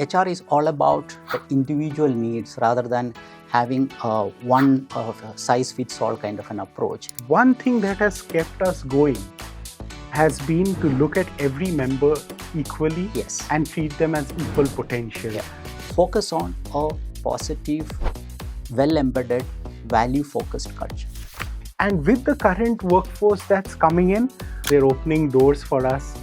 HR is all about the individual needs rather than having one size fits all kind of an approach. One thing that has kept us going has been to look at every member equally and treat them as equal potential. Focus on a positive, well-embedded, value-focused culture. And with the current workforce that's coming in, they're opening doors for us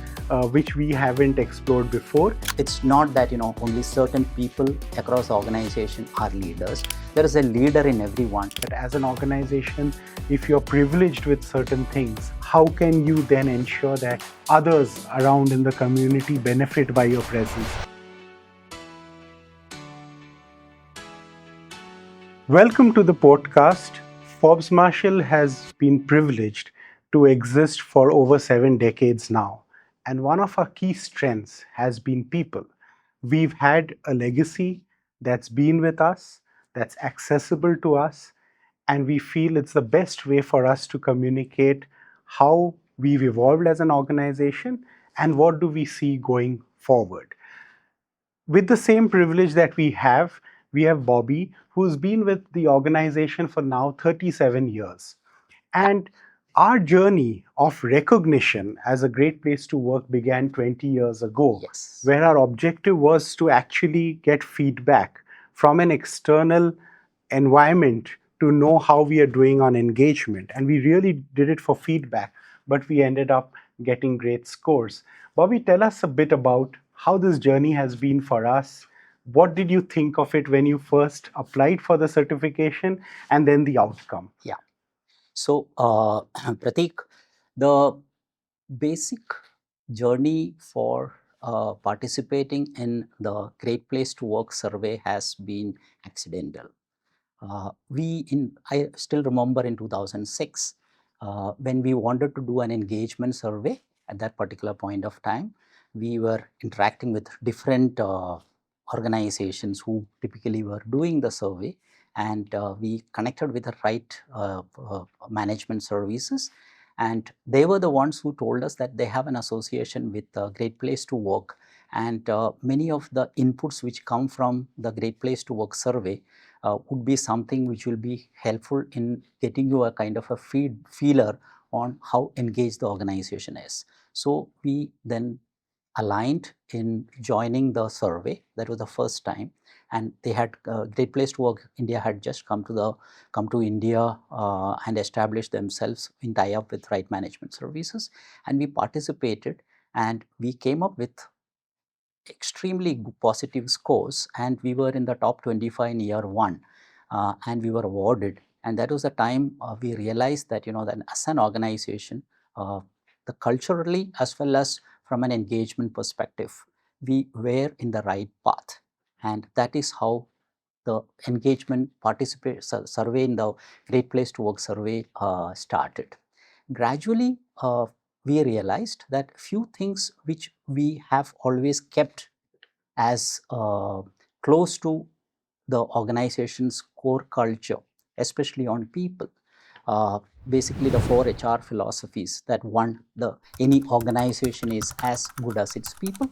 which we haven't explored before. It's not that only certain people across the organization are leaders. There is a leader in everyone. But as an organization, if you're privileged with certain things, how can you then ensure that others around in the community benefit by your presence? Welcome to the podcast. Forbes Marshall has been privileged to exist for over 7 decades now. And one of our key strengths has been people. We've had a legacy that's been with us, that's accessible to us, and we feel it's the best way for us to communicate how we've evolved as an organization and what do we see going forward. With the same privilege that we have Bobby, who's been with the organization for now 37 years. And our journey of recognition as a great place to work began 20 years ago, where our objective was to actually get feedback from an external environment to know how we are doing on engagement. And we really did it for feedback, but we ended up getting great scores. Bobby, tell us a bit about how this journey has been for us. What did you think of it when you first applied for the certification and then the outcome? Yeah. So, Pratik, the basic journey for participating in the Great Place to Work survey has been accidental. I still remember in 2006, when we wanted to do an engagement survey at that particular point of time, we were interacting with different organizations who typically were doing the survey, and we connected with the right management services, and they were the ones who told us that they have an association with Great Place to Work, and many of the inputs which come from the Great Place to Work survey would be something which will be helpful in getting you a kind of a feeler on how engaged the organization is. So we then aligned in joining the survey. That was the first time, and they had Great Place to Work India had just come to India and established themselves in tie-up with Right Management Services, and we participated, and we came up with extremely positive scores, and we were in the top 25 in year one, and we were awarded. And that was the time we realized that that as an organization, the culturally as well as from an engagement perspective, we were in the right path, and that is how the engagement survey in the Great Place to Work survey started. Gradually, we realized that few things which we have always kept as close to the organization's core culture, especially on people. Basically, the 4 HR philosophies that any organization is as good as its people.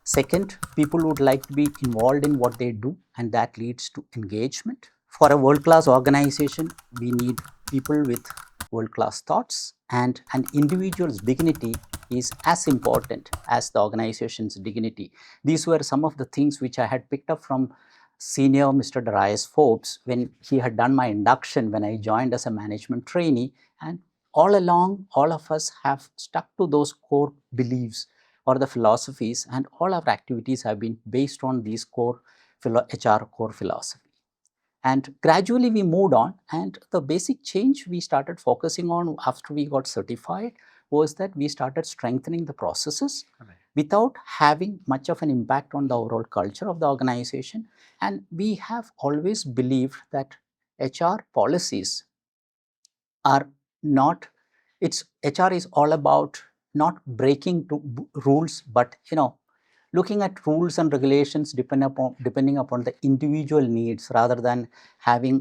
Second, people would like to be involved in what they do, and that leads to engagement. For a world-class organization, we need people with world-class thoughts, and an individual's dignity is as important as the organization's dignity. These were some of the things which I had picked up from senior Mr. Darius Forbes when he had done my induction when I joined as a management trainee, and all along, all of us have stuck to those core beliefs or the philosophies, and all our activities have been based on these core HR core philosophy. And gradually we moved on, and the basic change we started focusing on after we got certified was that we started strengthening the processes without having much of an impact on the overall culture of the organization. And we have always believed that HR policies are not, HR is all about not breaking rules, but looking at rules and regulations depending upon the individual needs rather than having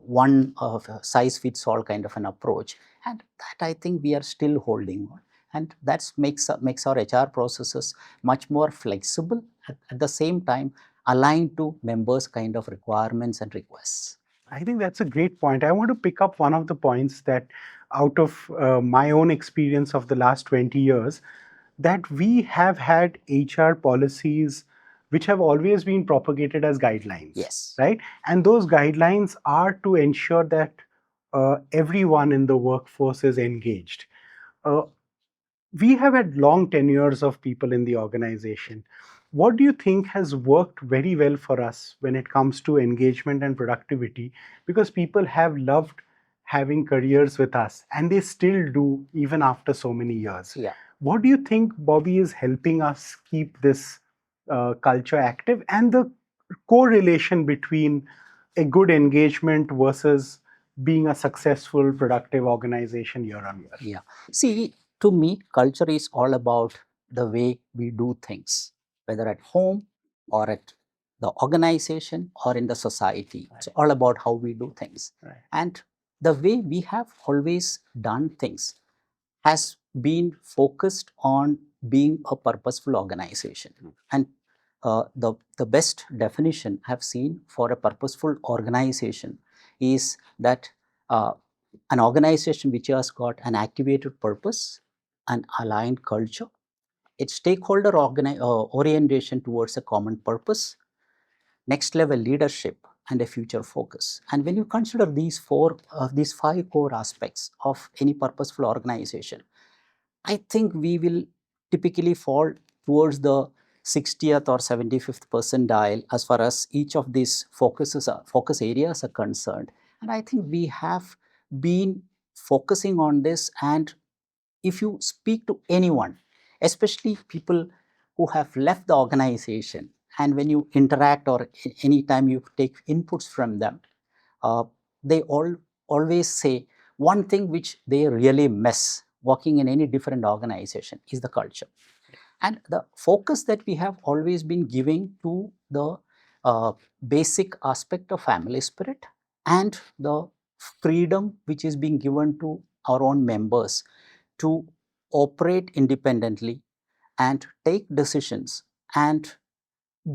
one size fits all kind of an approach. And that I think we are still holding on. And that makes our HR processes much more flexible at the same time aligned to members' kind of requirements and requests. I think that's a great point. I want to pick up one of the points that, out of my own experience of the last 20 years, that we have had HR policies which have always been propagated as guidelines. Yes. Right? And those guidelines are to ensure that everyone in the workforce is engaged. Uh, we have had long tenures of people in the organization. What do you think has worked very well for us when it comes to engagement and productivity? Because people have loved having careers with us, and they still do even after so many years. Yeah. What do you think, Bobby, is helping us keep this culture active, and the correlation between a good engagement versus being a successful, productive organization year on year? Yeah. See, to me, culture is all about the way we do things, whether at home or at the organization or in the society. It's all about how we do things. Right. And the way we have always done things has been focused on being a purposeful organization. And the best definition I've seen for a purposeful organization is that an organization which has got an activated purpose, an aligned culture, its stakeholder orientation towards a common purpose, next level leadership, and a future focus. And when you consider these five core aspects of any purposeful organization, I think we will typically fall towards the 60th or 75th percentile as far as each of these focus areas are concerned. And I think we have been focusing on this. And if you speak to anyone, especially people who have left the organization, and when you interact or any time you take inputs from them, they always say one thing which they really miss working in any different organization is the culture. And the focus that we have always been giving to the basic aspect of family spirit and the freedom which is being given to our own members to operate independently and take decisions and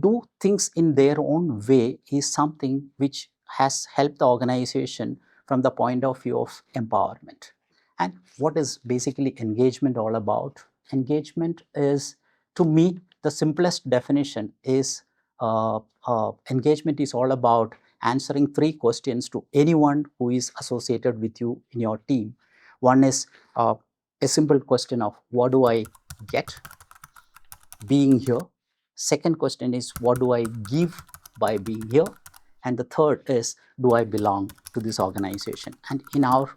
do things in their own way is something which has helped the organization from the point of view of empowerment. And what is basically engagement all about? Engagement is, to me, the simplest definition is engagement is all about answering three questions to anyone who is associated with you in your team. One is a simple question of what do I get being here? Second question is what do I give by being here? And the third is do I belong to this organization? And in our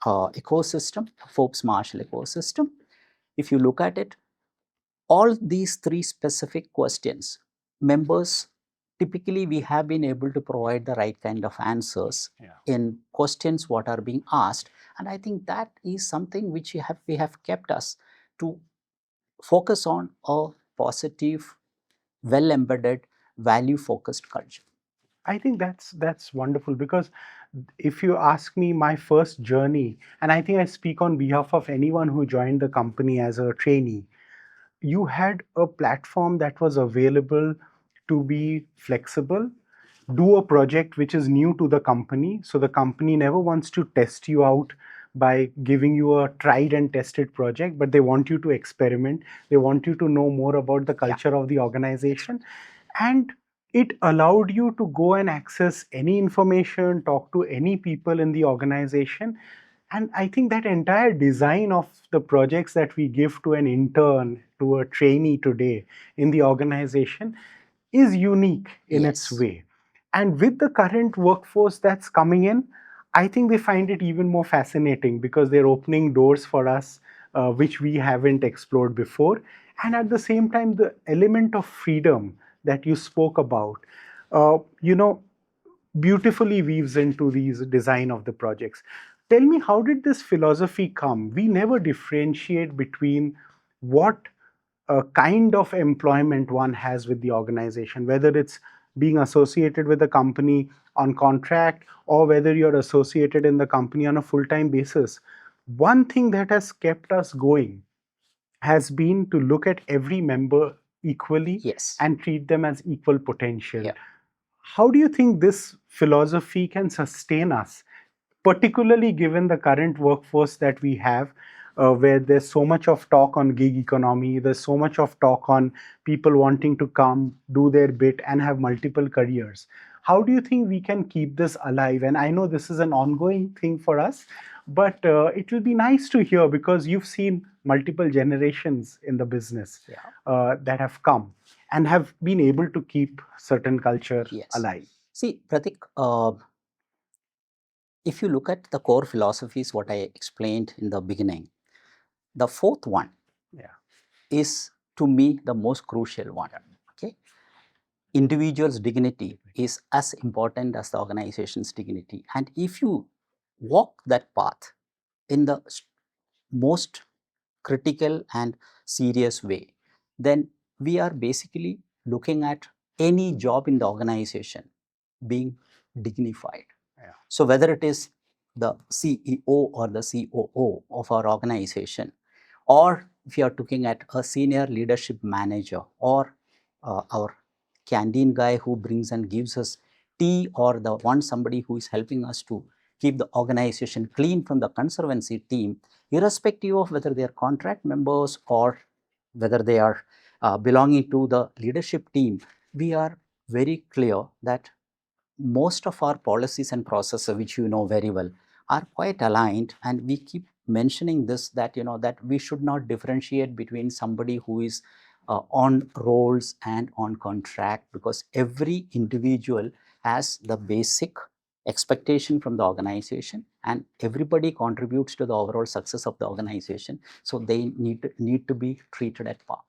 ecosystem, Forbes Marshall ecosystem, if you look at it, all these three specific questions, members, typically we have been able to provide the right kind of answers in questions what are being asked. And I think that is something which we have kept us to focus on a positive, well embedded, value focused culture. I think that's wonderful, because if you ask me, my first journey, and I think I speak on behalf of anyone who joined the company as a trainee, you had a platform that was available to be flexible, do a project which is new to the company. So the company never wants to test you out by giving you a tried and tested project, but they want you to experiment. They want you to know more about the culture of the organization. And it allowed you to go and access any information, talk to any people in the organization. And I think that entire design of the projects that we give to an intern, to a trainee today in the organization, is unique in its way. And with the current workforce that's coming in, I think they find it even more fascinating, because they're opening doors for us which we haven't explored before. And at the same time, the element of freedom that you spoke about, beautifully weaves into these design of the projects. Tell me, how did this philosophy come? We never differentiate between what kind of employment one has with the organization, whether it's being associated with the company on contract or whether you're associated in the company on a full-time basis. One thing that has kept us going has been to look at every member equally Yes. and treat them as equal potential. Yeah. How do you think this philosophy can sustain us, particularly given the current workforce that we have, where there's so much of talk on gig economy, there's so much of talk on people wanting to come, do their bit, and have multiple careers? How do you think we can keep this alive? And I know this is an ongoing thing for us, but it will be nice to hear, because you've seen multiple generations in the business that have come and have been able to keep certain culture alive. See, Pratik, if you look at the core philosophies, what I explained in the beginning, the fourth one is to me the most crucial one. Okay, individual's dignity is as important as the organization's dignity, and if you walk that path in the most critical and serious way, then we are basically looking at any job in the organization being dignified. So whether it is the CEO or the COO of our organization, or if you are looking at a senior leadership manager, or our canteen guy who brings and gives us tea, or the one somebody who is helping us to keep the organization clean from the conservancy team, irrespective of whether they are contract members or whether they are belonging to the leadership team, we are very clear that most of our policies and processes, which you know very well, are quite aligned, and we keep mentioning this, that that we should not differentiate between somebody who is on roles and on contract, because every individual has the basic expectation from the organization, and everybody contributes to the overall success of the organization, so they need to be treated at par.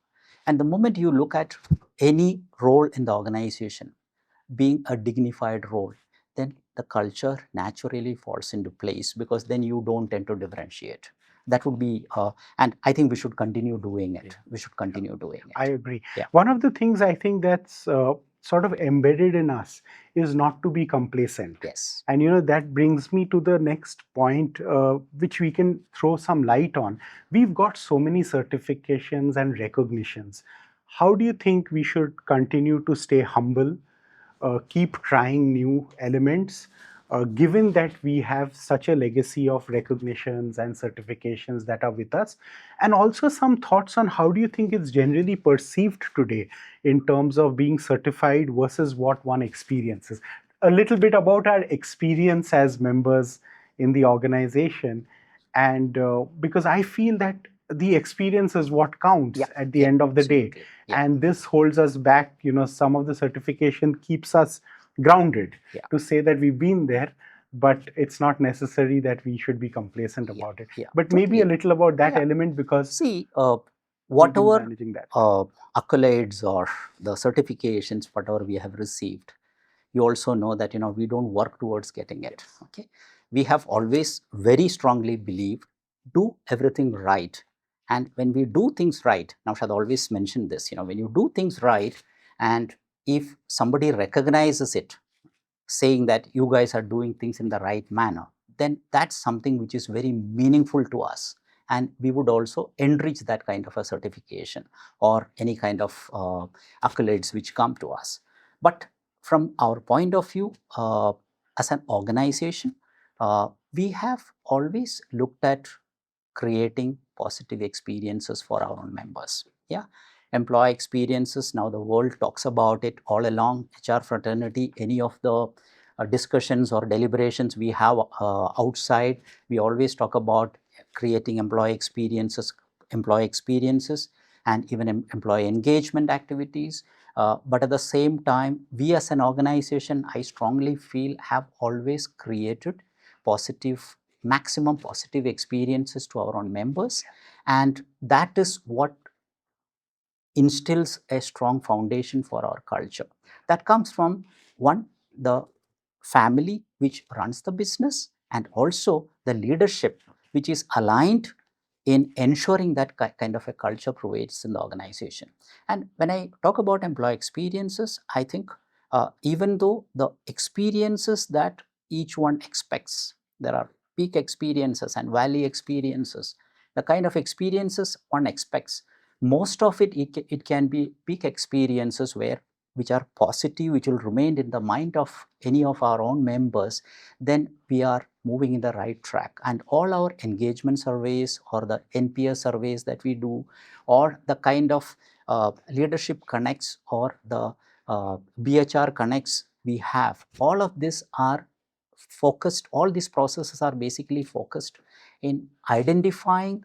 And the moment you look at any role in the organization being a dignified role, then the culture naturally falls into place, because then you don't tend to differentiate. That would be, and I think we should continue doing it. We should continue doing it. I agree. One of the things I think that's sort of embedded in us is not to be complacent. Yes. And that brings me to the next point, which we can throw some light on. We've got so many certifications and recognitions. How do you think we should continue to stay humble, keep trying new elements, given that we have such a legacy of recognitions and certifications that are with us? And also some thoughts on how do you think it's generally perceived today in terms of being certified versus what one experiences? A little bit about our experience as members in the organization, and because I feel that the experience is what counts at the end of the day. And this holds us back. Some of the certification keeps us grounded to say that we've been there, but it's not necessary that we should be complacent about it. But maybe a little about that element, because see, whatever accolades or the certifications, whatever we have received, you also know that we don't work towards getting it. Okay, we have always very strongly believed do everything right. And when we do things right, now Shad always mentioned this, when you do things right, and if somebody recognizes it, saying that you guys are doing things in the right manner, then that's something which is very meaningful to us. And we would also enrich that kind of a certification or any kind of accolades which come to us. But from our point of view, as an organization, we have always looked at creating positive experiences for our own members. Employee experiences, now the world talks about it all along. HR fraternity, any of the discussions or deliberations we have outside, we always talk about creating employee experiences, and even employee engagement activities. But at the same time, we as an organization, I strongly feel, have always created maximum positive experiences to our own members. And that is what instills a strong foundation for our culture. That comes from, one, the family which runs the business, and also the leadership which is aligned in ensuring that kind of a culture prevails in the organization. And when I talk about employee experiences, I think even though the experiences that each one expects, there are peak experiences and valley experiences, the kind of experiences one expects, most of it can be peak experiences which are positive, which will remain in the mind of any of our own members, then we are moving in the right track. And all our engagement surveys or the NPS surveys that we do, or the kind of leadership connects or the BHR connects we have, all of this are focused, all these processes are basically focused in identifying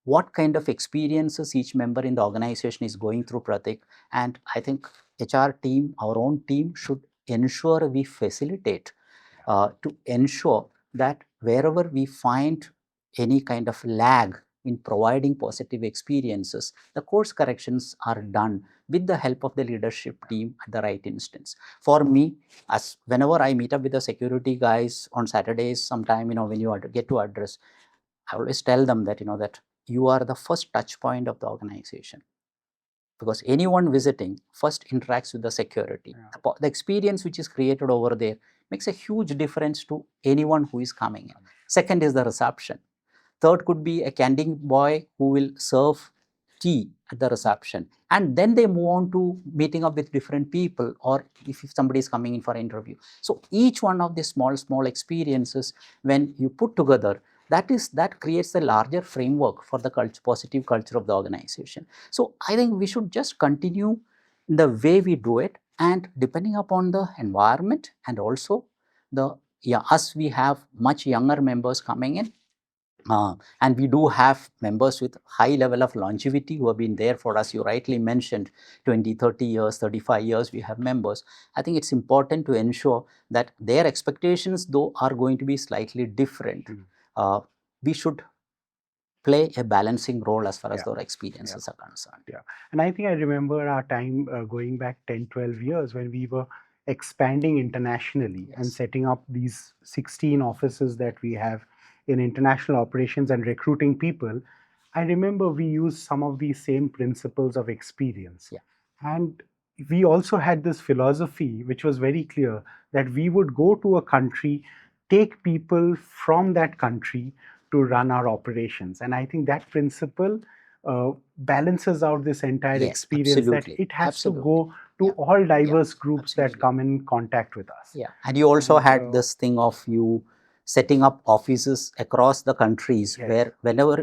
what kind of experiences each member in the organization is going through, Pratik. And I think HR team, our own team, should ensure we facilitate to ensure that wherever we find any kind of lag in providing positive experiences, the course corrections are done with the help of the leadership team at the right instance. For me, as whenever I meet up with the security guys on Saturdays, sometime, when you get to address, I always tell them that, that you are the first touch point of the organization, because anyone visiting first interacts with the security. Yeah. The experience which is created over there makes a huge difference to anyone who is coming in. Second is the reception. Third could be a canteen boy who will serve tea at the reception, and then they move on to meeting up with different people, or if somebody is coming in for an interview. So each one of these small experiences, when you put together, that creates a larger framework for the positive culture of the organization. So I think we should just continue the way we do it, and depending upon the environment, and also as we have much younger members coming in, and we do have members with high level of longevity who have been there for us. You rightly mentioned 20, 30 years, 35 years we have members. I think it's important to ensure that their expectations, though, are going to be slightly different. We should play a balancing role as far as their experiences are concerned. Yeah. And I think I remember our time going back 10, 12 years when we were expanding internationally and setting up these 16 offices that we have in international operations and recruiting people. I remember we used some of these same principles of experience. Yeah. And we also had this philosophy, which was very clear, that we would go to a country, take people from that country to run our operations. And I think that principle balances out this entire experience, absolutely. that it has to go to all diverse groups that come in contact with us. Yeah, and you also had this thing of you setting up offices across the countries, where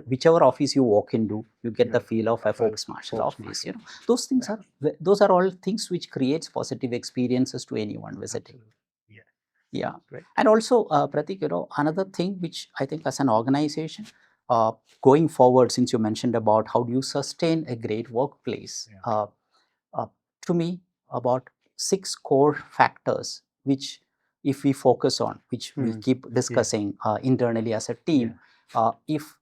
whichever office you walk into, you get the feel of a Forbes Marshall office. Those things those are all things which creates positive experiences to anyone visiting. Yeah. Right. And also, Pratik, another thing which I think as an organization, going forward, since you mentioned about how do you sustain a great workplace, to me, about 6 core factors which, if we focus on, which we keep discussing internally as a team, if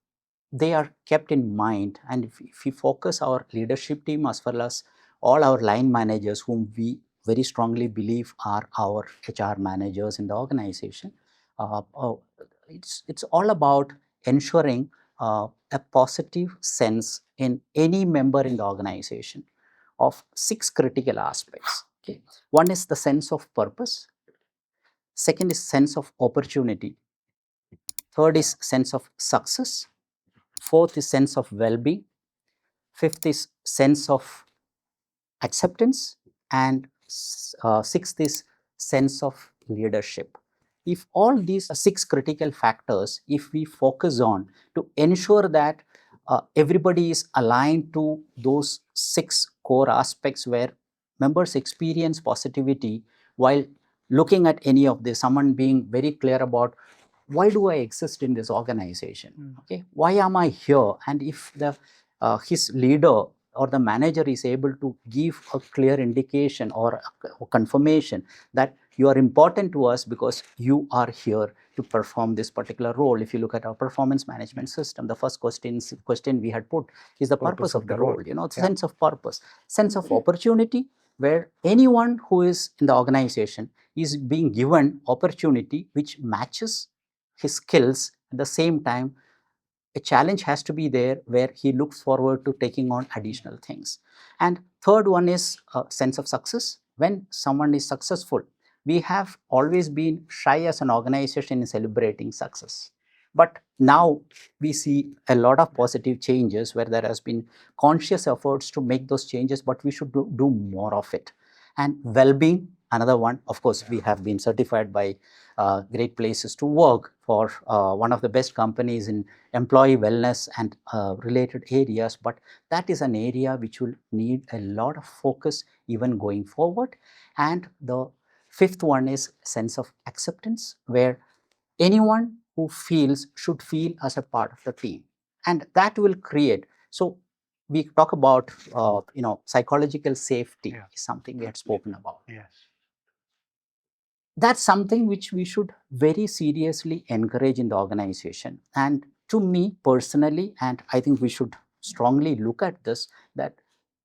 they are kept in mind, and if we focus our leadership team as well as all our line managers, whom we very strongly believe are our HR managers in the organization, it's all about ensuring a positive sense in any member in the organization of 6 critical aspects. Okay. One is the sense of purpose. Second is sense of opportunity. Third is sense of success. Fourth is sense of well-being. Fifth is sense of acceptance. And sixth is sense of leadership. If all these 6 critical factors, if we focus on to ensure that everybody is aligned to those 6 core aspects where members experience positivity while looking at any of this, someone being very clear about why do I exist in this organization? Okay, why am I here? And if the his leader or the manager is able to give a clear indication or a confirmation that you are important to us because you are here to perform this particular role. If you look at our performance management system, the first question we had put is the purpose of the role. Sense of purpose, sense of opportunity, where anyone who is in the organization is being given opportunity which matches his skills. At the same time, a challenge has to be there where he looks forward to taking on additional things. And third one is a sense of success. When someone is successful, we have always been shy as an organization in celebrating success. But now we see a lot of positive changes where there has been conscious efforts to make those changes, but we should do more of it. And well-being, another one. Of course, we have been certified by Great Places to Work for one of the best companies in employee wellness and related areas. But that is an area which will need a lot of focus even going forward. And the fifth one is sense of acceptance, where anyone who feels should feel as a part of the team, and that will create. So we talk about psychological safety. Yeah. Is something we had spoken about. Yes. That's something which we should very seriously encourage in the organization. And to me personally, and I think we should strongly look at this, that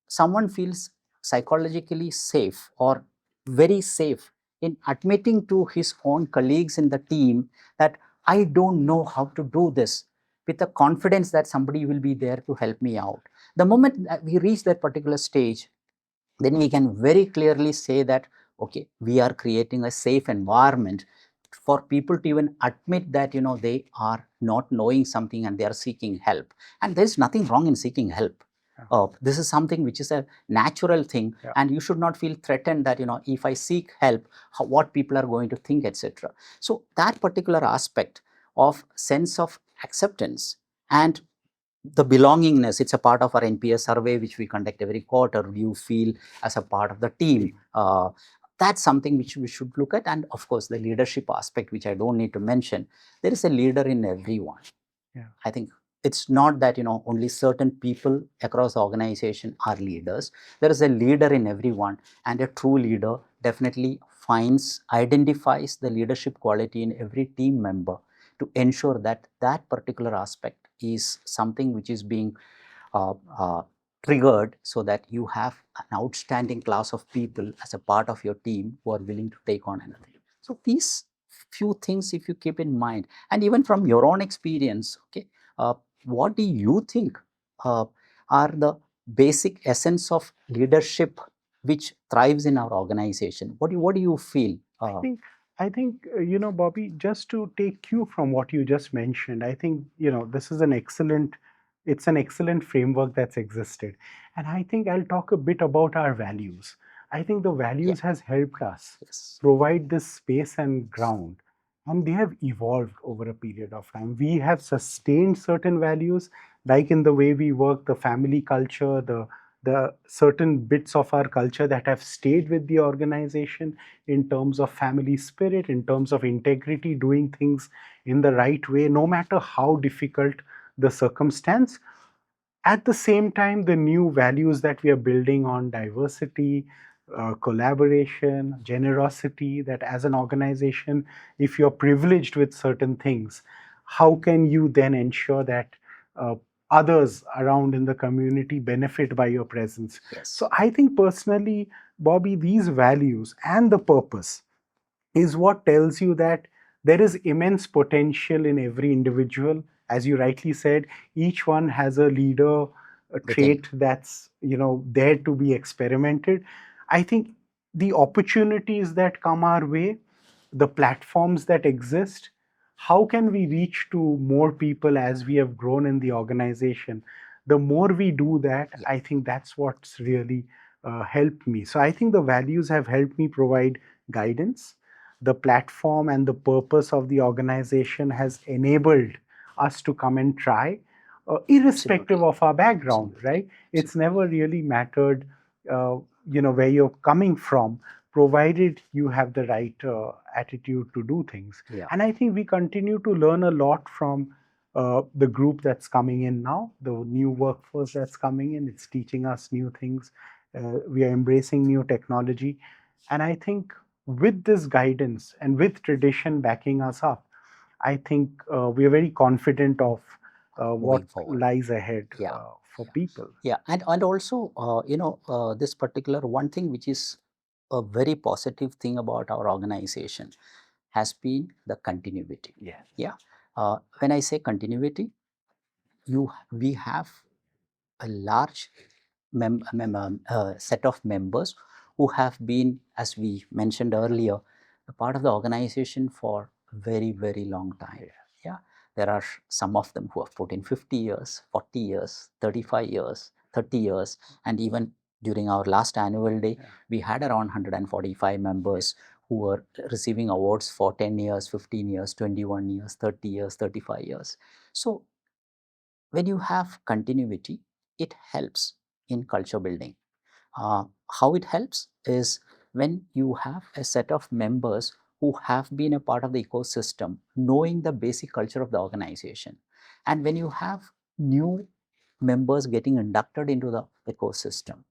someone feels psychologically safe or very safe in admitting to his own colleagues in the team that I don't know how to do this, with the confidence that somebody will be there to help me out. The moment that we reach that particular stage, then we can very clearly say that, okay, we are creating a safe environment for people to even admit that they are not knowing something and they are seeking help. And there is nothing wrong in seeking help. This is something which is a natural thing. Yeah. And you should not feel threatened that if I seek help, what people are going to think, etc. So that particular aspect of sense of acceptance and the belongingness, it's a part of our NPS survey which we conduct every quarter. You feel as a part of the team. That's something which we should look at. And of course, the leadership aspect, which I don't need to mention. There is a leader in everyone. Yeah. I think it's not that only certain people across the organization are leaders. There is a leader in everyone, and a true leader definitely identifies the leadership quality in every team member to ensure that that particular aspect is something which is being uh, uh, triggered, so that you have an outstanding class of people as a part of your team who are willing to take on anything. So these few things, if you keep in mind, and even from your own experience, okay, what do you think uh, are the basic essence of leadership which thrives in our organization? What do you feel? I think Bobby, just to take cue from what you just mentioned, I think this is it's an excellent framework that's existed, and I think I'll talk a bit about our values. I think the values has helped us provide this space and ground, and they have evolved over a period of time. We have sustained certain values, like in the way we work, the family culture, the certain bits of our culture that have stayed with the organization in terms of family spirit, in terms of integrity, doing things in the right way, no matter how difficult the circumstance. At the same time, the new values that we are building on diversity, collaboration, generosity, that as an organization, if you're privileged with certain things, how can you then ensure that uh, others around in the community benefit by your presence? Yes. So I think personally, Bobby, these values and the purpose is what tells you that there is immense potential in every individual. As you rightly said, each one has a leader, a trait that's there to be experimented. I think the opportunities that come our way, the platforms that exist, how can we reach to more people as we have grown in the organization? The more we do that, I think that's what's really helped me. So I think the values have helped me provide guidance. The platform and the purpose of the organization has enabled us to come and try, irrespective of our background, right? It's never really mattered, where you're coming from, provided you have the right attitude to do things. And I think we continue to learn a lot from the group that's coming in now, the new workforce that's coming in. It's teaching us new things. We are embracing new technology. And I think with this guidance and with tradition backing us up, I think we are very confident of what lies ahead for people. Yeah, and also, this particular one thing which is a very positive thing about our organization has been the continuity. Yes. Yeah. When I say continuity, we have a large set of members who have been, as we mentioned earlier, a part of the organization for very, very long time. Yeah. There are some of them who have put in 50 years, 40 years, 35 years, 30 years, and even during our last annual day, we had around 145 members who were receiving awards for 10 years, 15 years, 21 years, 30 years, 35 years. So when you have continuity, it helps in culture building. How it helps is when you have a set of members who have been a part of the ecosystem, knowing the basic culture of the organization. And when you have new members getting inducted into the ecosystem,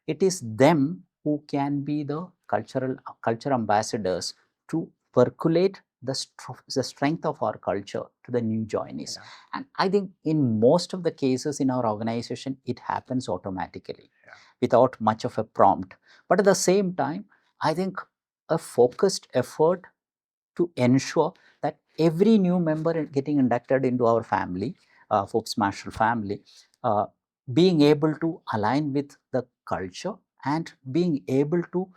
it is them who can be the culture ambassadors to percolate the strength of our culture to the new joinees. Yeah. And I think in most of the cases in our organization, it happens automatically without much of a prompt. But at the same time, I think a focused effort to ensure that every new member getting inducted into our family, Forbes Marshall family, being able to align with the culture and being able to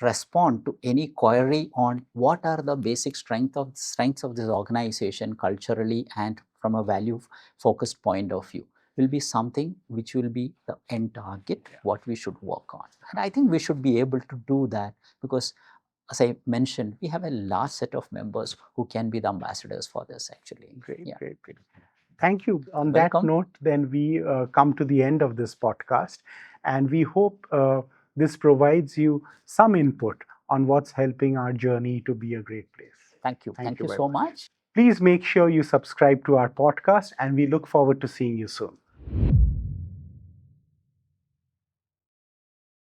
respond to any query on what are the basic strengths of this organization culturally and from a value focused point of view will be something which will be the end target, what we should work on. And I think we should be able to do that because, as I mentioned, we have a large set of members who can be the ambassadors for this actually. Great. Thank you. On that note, then we come to the end of this podcast, and we hope this provides you some input on what's helping our journey to be a great place. Thank you. Thank you so much. Please make sure you subscribe to our podcast, and we look forward to seeing you soon.